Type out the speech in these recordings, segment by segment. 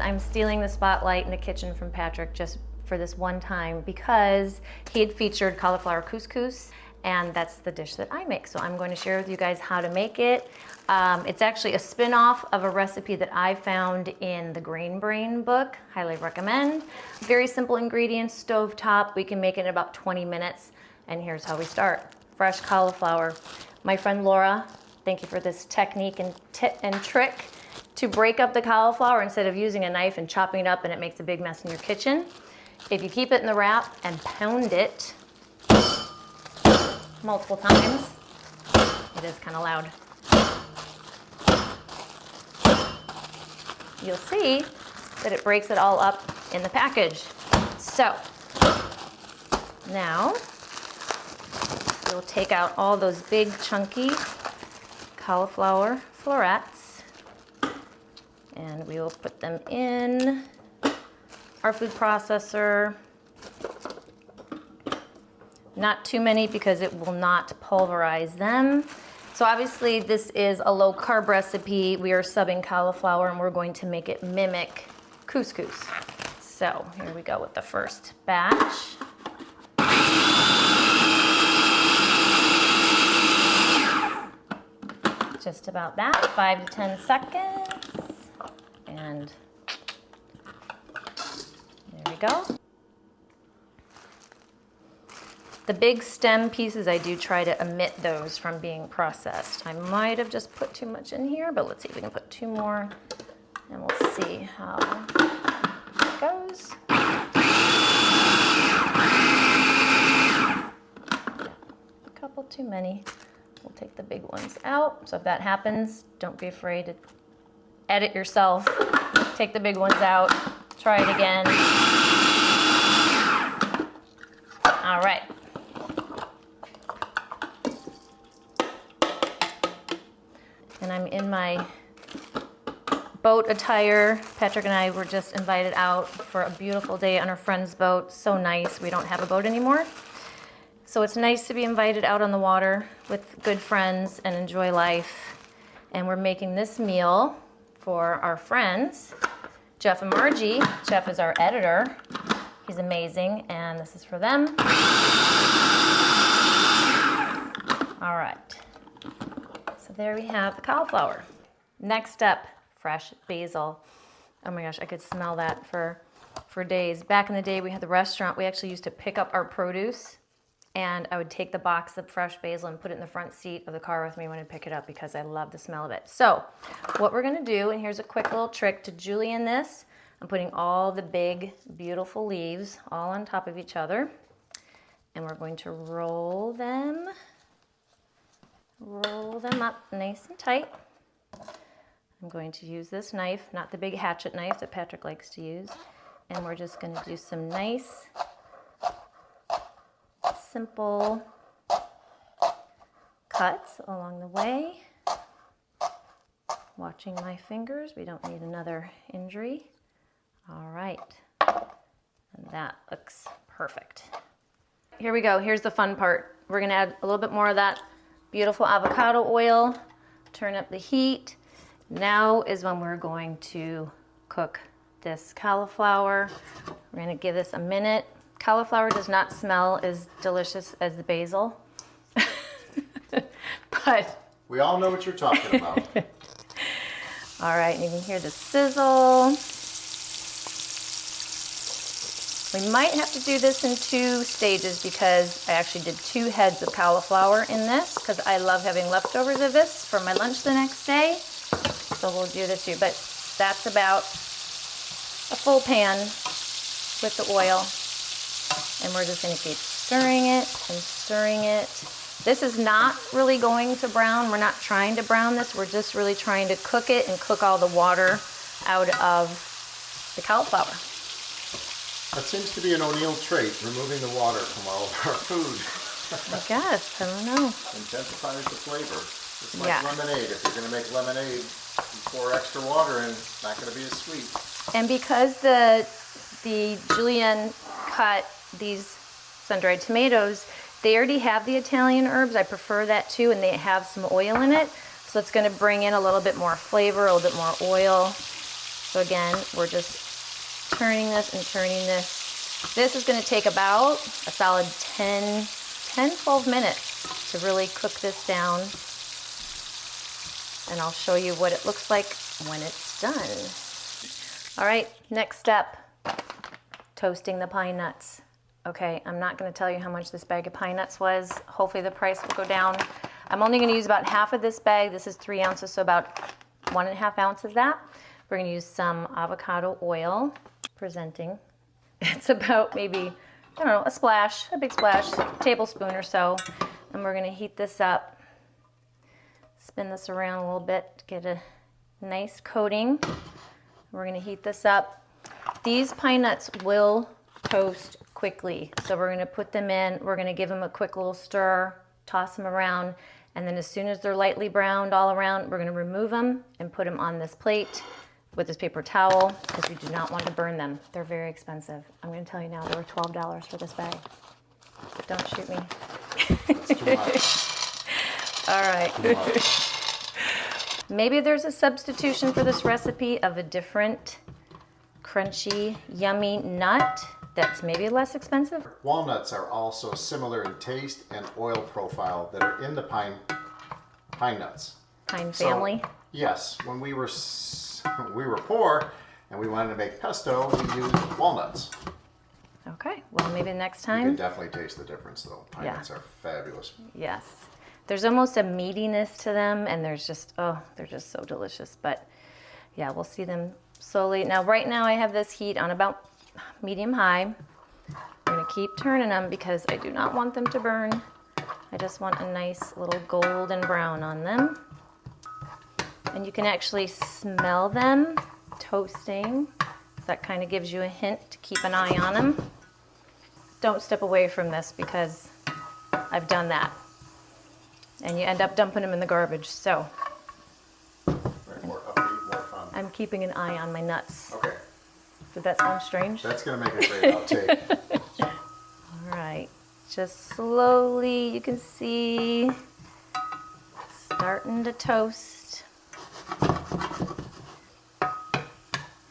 I'm stealing the spotlight in the kitchen from Patrick just for this one time because he had featured cauliflower couscous, and that's the dish that I make. So I'm going to share with you guys how to make it. It's actually a spin-off of a recipe that I found in the Grain Brain book. Highly recommend. Very simple ingredients, stovetop. We can make it in about 20 minutes. And here's how we start. Fresh cauliflower. My friend Laura, thank you for this technique and trick to break up the cauliflower instead of using a knife and chopping it up, and it makes a big mess in your kitchen. If you keep it in the wrap and pound it multiple times, it is kind of loud, you'll see that it breaks it all up in the package. So now we'll take out all those big chunky cauliflower florets and we will put them in our food processor. Not too many because it will not pulverize them. So obviously this is a low carb recipe. We are subbing cauliflower and we're going to make it mimic couscous. So here we go with the first batch. Just about that, 5 to 10 seconds. And there we go. The big stem pieces, I do try to omit those from being processed. I might have just put too much in here, but let's see if we can put 2 more and we'll see how it goes. A couple too many. We'll take the big ones out. So if that happens, don't be afraid to edit yourself. Take the big ones out, try it again. All right. And I'm in my boat attire. Patrick and I were just invited out for a beautiful day on our friend's boat. So nice. We don't have a boat anymore. So it's nice to be invited out on the water with good friends and enjoy life. And we're making this meal for our friends, Jeff and Margie. Jeff is our editor. He's amazing, and this is for them. All right. So there we have the cauliflower. Next up, fresh basil. Oh my gosh, I could smell that for days. Back in the day, we had the restaurant. We actually used to pick up our produce, and I would take the box of fresh basil and put it in the front seat of the car with me when I pick it up because I love the smell of it. So what we're gonna do, and here's a quick little trick to julienne this. I'm putting all the big, beautiful leaves all on top of each other, and we're going to roll them up nice and tight. I'm going to use this knife, not the big hatchet knife that Patrick likes to use, and we're just going to do some nice, simple cuts along the way. Watching my fingers, we don't need another injury. All right, and that looks perfect. Here we go, here's the fun part. We're gonna add a little bit more of that beautiful avocado oil, turn up the heat. Now is when we're going to cook this cauliflower. We're gonna give this a minute. Cauliflower does not smell as delicious as the basil, but we all know what you're talking about. All right, and you can hear the sizzle. We might have to do this in 2 stages because I actually did 2 heads of cauliflower in this because I love having leftovers of this for my lunch the next day. So we'll do the 2, but that's about a full pan with the oil. And we're just gonna keep stirring it and stirring it. This is not really going to brown. We're not trying to brown this. We're just really trying to cook it and cook all the water out of the cauliflower. That seems to be an O'Neill trait, removing the water from all of our food. I guess, I don't know. Intensifies the flavor. It's like Yeah. lemonade. If you're going to make lemonade, you pour extra water in, it's not going to be as sweet. And because the julienne cut these sun-dried tomatoes, they already have the Italian herbs. I prefer that too, and they have some oil in it. So it's gonna bring in a little bit more flavor, a little bit more oil. So again, we're just turning this and turning this. This is going to take about a solid 12 minutes to really cook this down. And I'll show you what it looks like when it's done. All right, next step, toasting the pine nuts. Okay, I'm not going to tell you how much this bag of pine nuts was. Hopefully the price will go down. I'm only going to use about half of this bag. This is 3 ounces, so about 1.5 ounces of that. We're going to use some avocado oil. Presenting. It's about maybe, I don't know, a big splash, tablespoon or so. And we're going to heat this up. Spin this around a little bit to get a nice coating. We're going to heat this up. These pine nuts will toast quickly. So we're going to put them in. We're going to give them a quick little stir, toss them around. And then as soon as they're lightly browned all around, we're going to remove them and put them on this plate with this paper towel because we do not want to burn them. They're very expensive. I'm going to tell you now, they were $12 for this bag. Don't shoot me. That's too much. All right. Too much. Maybe there's a substitution for this recipe of a different crunchy, yummy nut that's maybe less expensive. Walnuts are also similar in taste and oil profile that are in the pine nuts. Pine family. So, yes, when we were poor and we wanted to make pesto, we used walnuts. Okay, well maybe next You can time. definitely taste the difference though. Pine nuts are fabulous. Yes. There's almost a meatiness to them and there's just, oh, they're just so delicious. But yeah, we'll see them slowly. Now right now I have this heat on about medium high. I'm gonna keep turning them because I do not want them to burn. I just want a nice little golden brown on them. And you can actually smell them toasting. So that kind of gives you a hint to keep an eye on them. Don't step away from this because I've done that. And you end up dumping them in the garbage. So Right, more upbeat, more fun. I'm keeping an eye on my nuts. Okay, Did that sound strange? that's gonna make a great outtake. All right, just slowly, you can see starting to toast.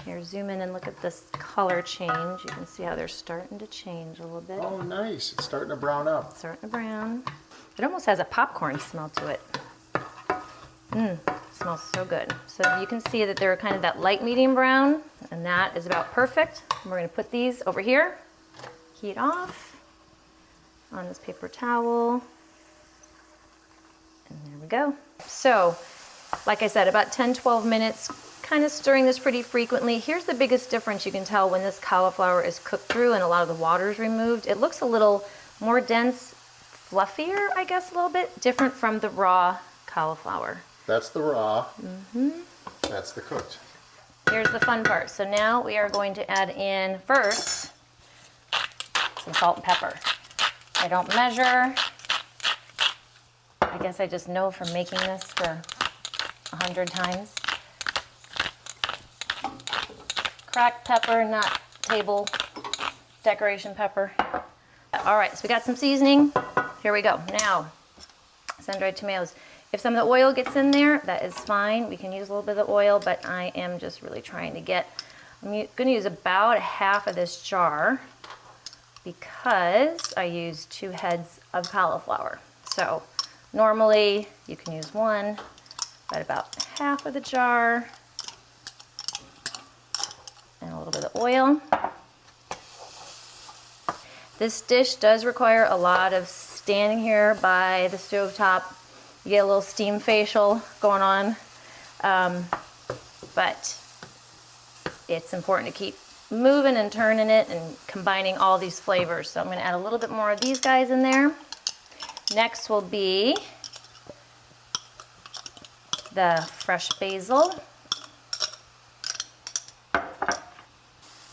Here, zoom in and look at this color change. You can see how they're starting to change a little bit. Oh, nice. It's starting to brown up. Starting to brown. It almost has a popcorn smell to it. Smells so good. So you can see that they're kind of that light medium brown, and that is about perfect. And we're gonna put these over here, heat off on this paper towel. And there we go. So, like I said, about 10-12 minutes, kind of stirring this pretty frequently. Here's the biggest difference you can tell when this cauliflower is cooked through and a lot of the water is removed. It looks a little more dense, fluffier, I guess, a little bit different from the raw cauliflower. That's the raw. That's the cooked. Here's the fun part. So now we are going to add in first some salt and pepper. I don't measure. I guess I just know from making this for 100 times. Cracked pepper, not table decoration pepper. All right, so we got some seasoning. Here we go. Now, sun-dried tomatoes. If some of the oil gets in there, that is fine. We can use a little bit of the oil, but I am just really trying to get, I'm going to use about half of this jar because I use 2 heads of cauliflower. So normally you can use 1, but about half of the jar and a little bit of oil. This dish does require a lot of standing here by the stovetop. You get a little steam facial going on, but it's important to keep moving and turning it and combining all these flavors. So I'm going to add a little bit more of these guys in there. Next will be the fresh basil.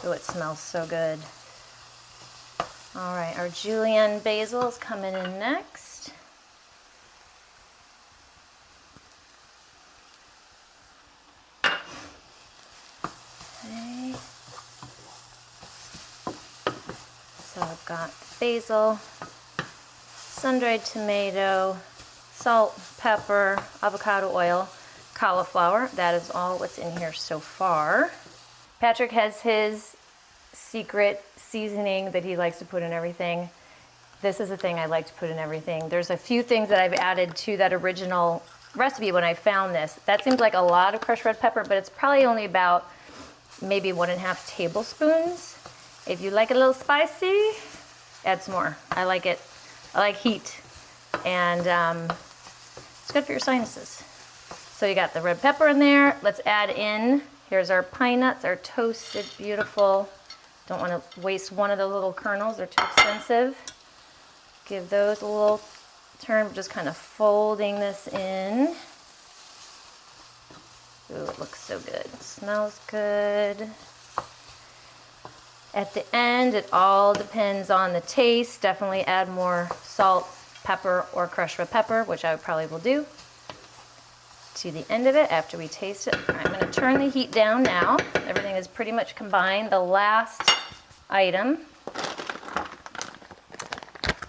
Oh, it smells so good. All right, our julienne basil is coming in next. Okay. So I've got basil, sun-dried tomato, salt, pepper, avocado oil. cauliflower. That is all what's in here so far. Patrick has his secret seasoning that he likes to put in everything. This is a thing I like to put in everything. There's a few things that I've added to that original recipe when I found this. That seems like a lot of crushed red pepper, but it's probably only about maybe 1.5 tablespoons. If you like it a little spicy, add some more. I like it. I like heat, and it's good for your sinuses. So you got the red pepper in there. Let's add in, here's our pine nuts, our toasted, beautiful. Don't want to waste one of the little kernels, they're too expensive. Give those a little turn, just kind of folding this in. Ooh, it looks so good. It smells good. At the end, it all depends on the taste. Definitely add more salt, pepper, or crushed red pepper, which I probably will do to the end of it after we taste it. I'm going to turn the heat down now. Everything is pretty much combined. The last item,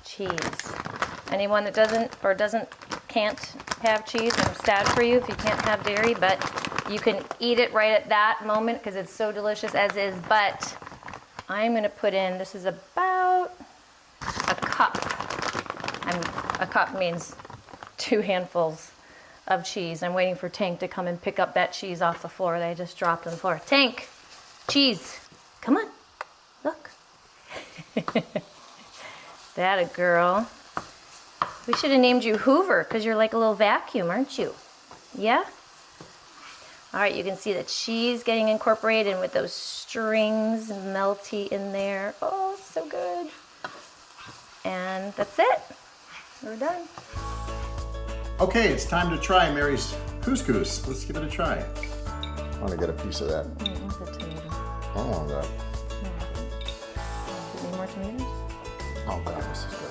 cheese. Anyone that can't have cheese, I'm sad for you if you can't have dairy, but you can eat it right at that moment because it's so delicious as is. But I'm going to put in, this is about a cup. A cup means 2 handfuls of cheese. I'm waiting for Tank to come and pick up that cheese off the floor that I just dropped on the floor. Tank, cheese, come on, look. That a girl. We should have named you Hoover because you're like a little vacuum, aren't you? Yeah? All right, you can see the cheese getting incorporated and with those strings melty in there. Oh, it's so good. And that's it. We're done. Okay, it's time to try Mary's couscous. Let's give it a try. I want to get a piece of that. The tomato. I don't want that. Need more tomatoes? Oh God, this is good.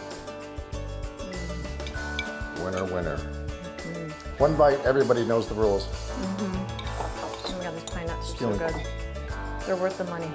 Winner, winner. One bite, everybody knows the rules. Oh my God, those pine nuts are so Feeling- good. They're worth the money.